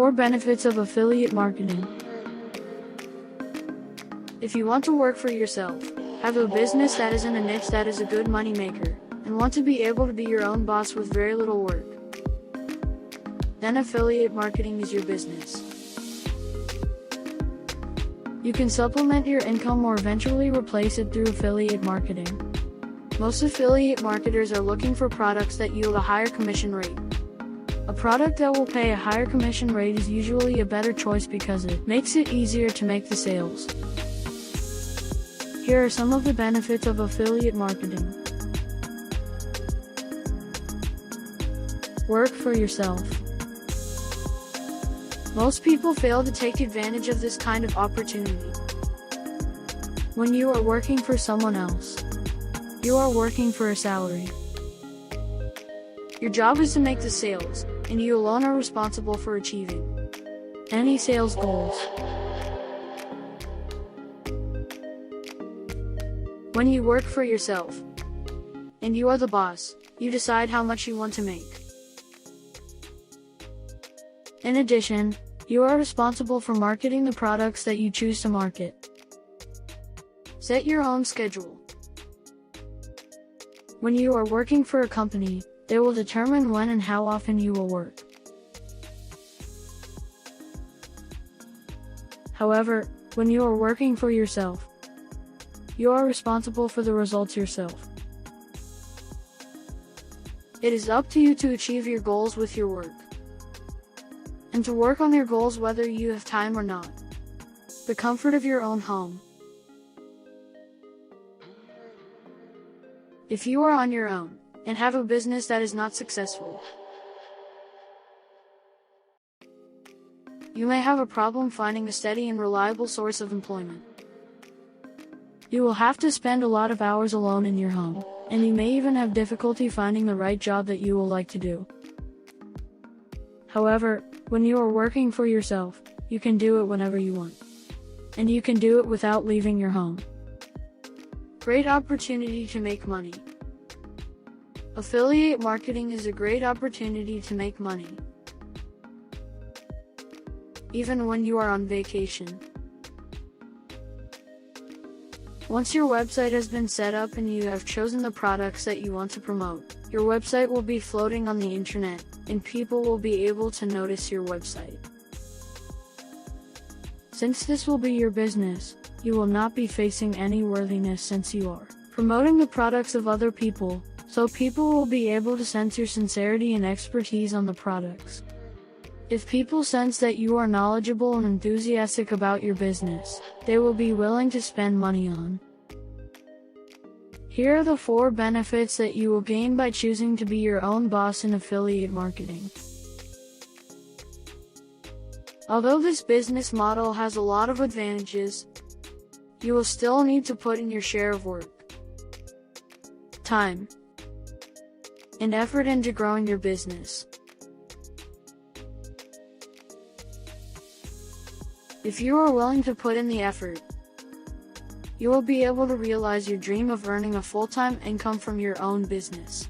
4 benefits of affiliate marketing. If you want to work for yourself, have a business that is in a niche that is a good money maker, and want to be able to be your own boss with very little work, then affiliate marketing is your business. You can supplement your income or eventually replace it through affiliate marketing. Most affiliate marketers are looking for products that yield a higher commission rate. A product that will pay a higher commission rate is usually a better choice because it makes it easier to make the sales. Here are some of the benefits of affiliate marketing. Work for yourself. Most people fail to take advantage of this kind of opportunity. When you are working for someone else, you are working for a salary. Your job is to make the sales, and you alone are responsible for achieving any sales goals. When you work for yourself, and you are the boss, you decide how much you want to make. In addition, you are responsible for marketing the products that you choose to market. Set your own schedule. When you are working for a company, they will determine when and how often you will work. However, when you are working for yourself, you are responsible for the results yourself. It is up to you to achieve your goals with your work, and to work on your goals whether you have time or not. The comfort of your own home. If you are on your own, and have a business that is not successful, you may have a problem finding a steady and reliable source of employment. You will have to spend a lot of hours alone in your home, and you may even have difficulty finding the right job that you will like to do. However, when you are working for yourself, you can do it whenever you want, and you can do it without leaving your home. Great opportunity to make money. Affiliate marketing is a great opportunity to make money, even when you are on vacation. Once your website has been set up and you have chosen the products that you want to promote, your website will be floating on the internet, and people will be able to notice your website. Since this will be your business, you will not be facing any worthiness since you are promoting the products of other people, so people will be able to sense your sincerity and expertise on the products. If people sense that you are knowledgeable and enthusiastic about your business, they will be willing to spend money on. Here are the 4 benefits that you will gain by choosing to be your own boss in affiliate marketing. Although this business model has a lot of advantages, you will still need to put in your share of work, time, and effort into growing your business. If you are willing to put in the effort, you will be able to realize your dream of earning a full-time income from your own business.